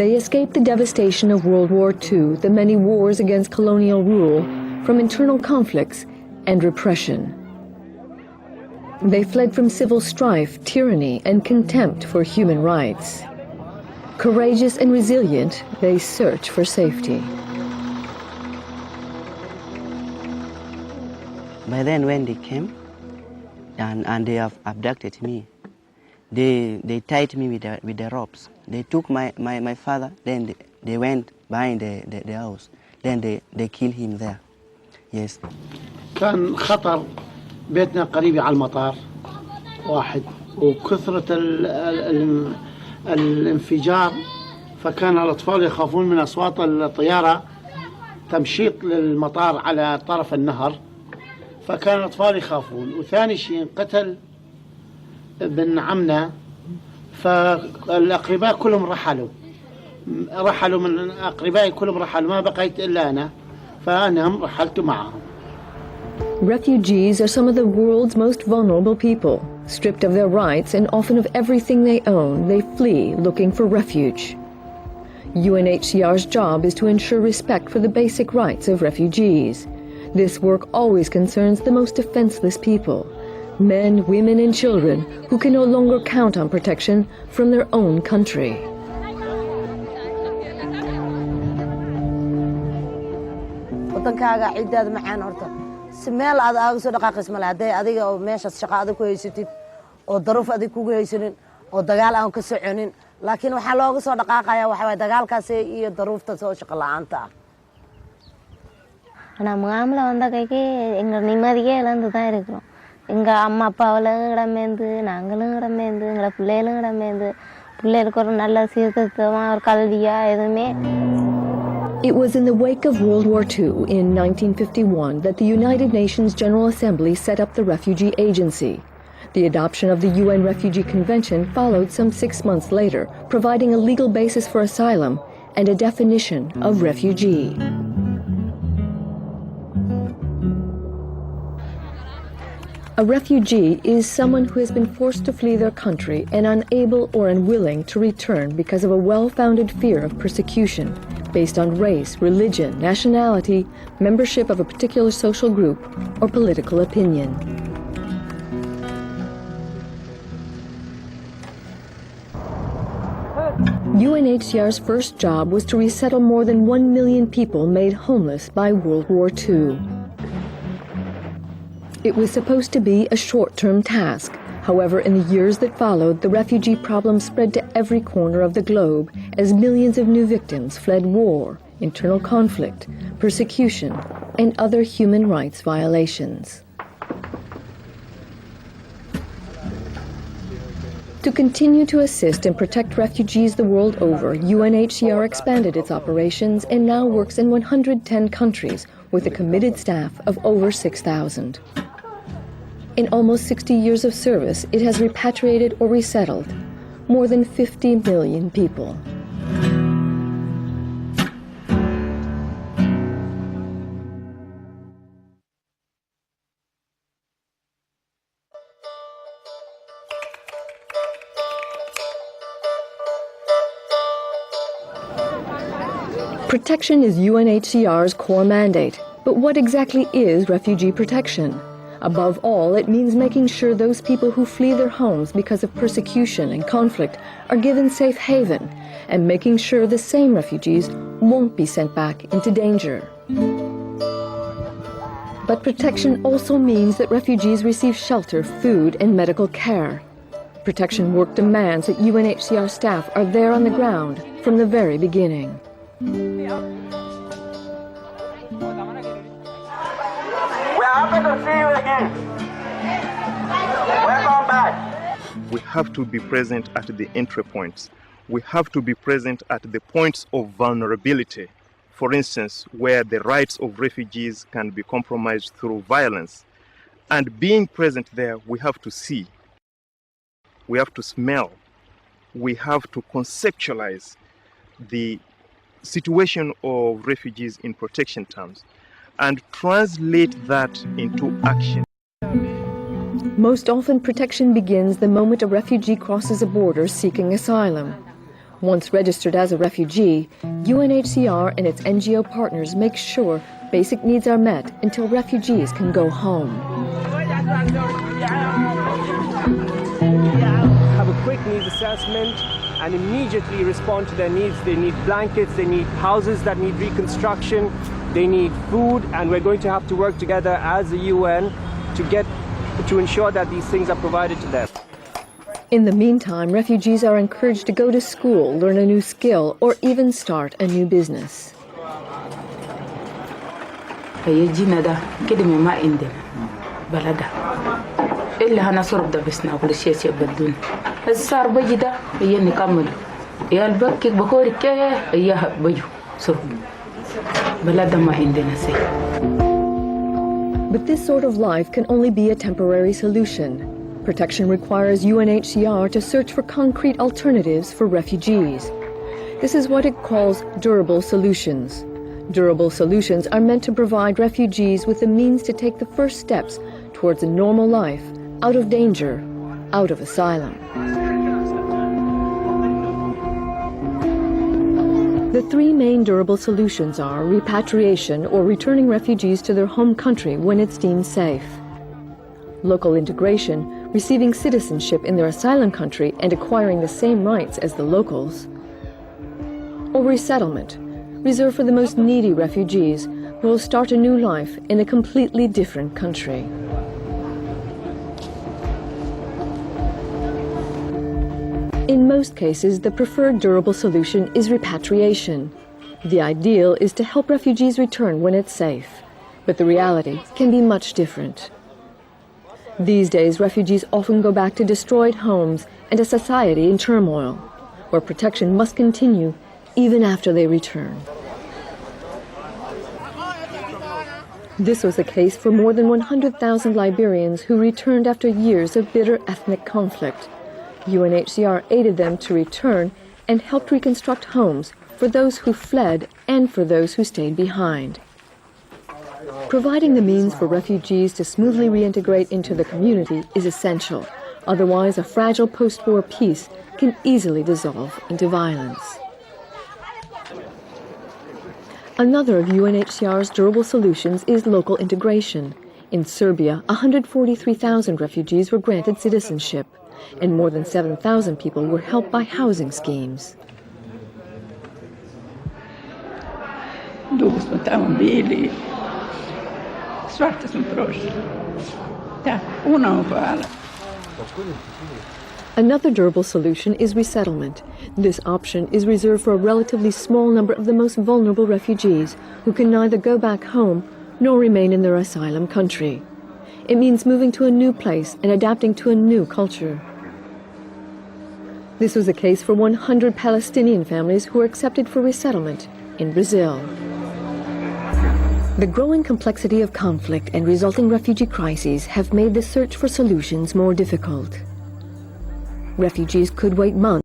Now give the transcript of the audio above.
They escaped the devastation of World War II, the many wars against colonial rule, from internal conflicts and repression. They fled from civil strife, tyranny, and contempt for human rights. Courageous and resilient, they search for safety. By then when they came and they have abducted me, they tied me with the ropes. They took my father, then they went behind the house. Then they killed him there. Yes. كان خطر بيتنا قريب على المطار واحد وكثرة الانفجار فكان الأطفال يخافون من أصوات الطيارة تمشيط للمطار على طرف النهر فكان الأطفال يخافون وثاني شيء قتل ابن عمنا فالأقرباء كلهم رحلوا من أقربائي كلهم رحلوا ما بقيت إلا أنا فأنا رحلت معهم. Refugees are some of the world's most vulnerable people. Stripped of their rights and often of everything they own, they flee looking for refuge. UNHCR's job is to ensure respect for the basic rights of refugees. This work always concerns the most defenseless people, men, women, and children who can no longer count on protection from their own country. meel aad aaga soo dhaqaaqis ma lahaday adiga oo meeshaas shaqo adag ku haysatid oo daruuf adag kugu haysanin oo dagaal aan ka soconin laakiin waxa looga soo dhaqaaqaya waxa way dagaalkaas iyo daruufta soo shaqo la'aanta ana maamla wanda kayke enga nimadiyé lan da irukrom enga amma appavala ngramende naangalum ngramende enga pillailu ngramende pillailu kor nalla seerthama or kalviya edume. It was in the wake of World War II in 1951 that the United Nations General Assembly set up the Refugee Agency. The adoption of the UN Refugee Convention followed some 6 months later, providing a legal basis for asylum and a definition of refugee. A refugee is someone who has been forced to flee their country and unable or unwilling to return because of a well-founded fear of persecution based on race, religion, nationality, membership of a particular social group, or political opinion. UNHCR's first job was to resettle more than 1 million people made homeless by World War II. It was supposed to be a short-term task. However, in the years that followed, the refugee problem spread to every corner of the globe as millions of new victims fled war, internal conflict, persecution, and other human rights violations. To continue to assist and protect refugees the world over, UNHCR expanded its operations and now works in 110 countries with a committed staff of over 6,000. In almost 60 years of service, it has repatriated or resettled more than 50 million people. Protection is UNHCR's core mandate, but what exactly is refugee protection? Above all, it means making sure those people who flee their homes because of persecution and conflict are given safe haven, and making sure the same refugees won't be sent back into danger. But protection also means that refugees receive shelter, food, and medical care. Protection work demands that UNHCR staff are there on the ground from the very beginning. Happy to see you again. Welcome back. We have to be present at the entry points. We have to be present at the points of vulnerability. For instance, where the rights of refugees can be compromised through violence. And being present there, we have to see. We have to smell. We have to conceptualize the situation of refugees in protection terms and translate that into action. Most often, protection begins the moment a refugee crosses a border seeking asylum. Once registered as a refugee, UNHCR and its NGO partners make sure basic needs are met until refugees can go home. Have a quick needs assessment and immediately respond to their needs. They need blankets, they need houses that need reconstruction, they need food, and we're going to have to work together as the UN to ensure that these things are provided to them. In the meantime, refugees are encouraged to go to school, learn a new skill, or even start a new business. But this sort of life can only be a temporary solution. Protection requires UNHCR to search for concrete alternatives for refugees. This is what it calls durable solutions. Durable solutions are meant to provide refugees with the means to take the first steps towards a normal life, out of danger, out of asylum. The three main durable solutions are repatriation, or returning refugees to their home country when it's deemed safe; local integration, receiving citizenship in their asylum country and acquiring the same rights as the locals; or resettlement, reserved for the most needy refugees who will start a new life in a completely different country. In most cases, the preferred durable solution is repatriation. The ideal is to help refugees return when it's safe, but the reality can be much different. These days, refugees often go back to destroyed homes and a society in turmoil, where protection must continue even after they return. This was the case for more than 100,000 Liberians who returned after years of bitter ethnic conflict. UNHCR aided them to return and helped reconstruct homes for those who fled and for those who stayed behind. Providing the means for refugees to smoothly reintegrate into the community is essential. Otherwise, a fragile post-war peace can easily dissolve into violence. Another of UNHCR's durable solutions is local integration. In Serbia, 143,000 refugees were granted citizenship, and more than 7,000 people were helped by housing schemes. Another durable solution is resettlement. This option is reserved for a relatively small number of the most vulnerable refugees who can neither go back home nor remain in their asylum country. It means moving to a new place and adapting to a new culture. This was the case for 100 Palestinian families who were accepted for resettlement in Brazil. The growing complexity of conflict and resulting refugee crises have made the search for solutions more difficult. Refugees could wait months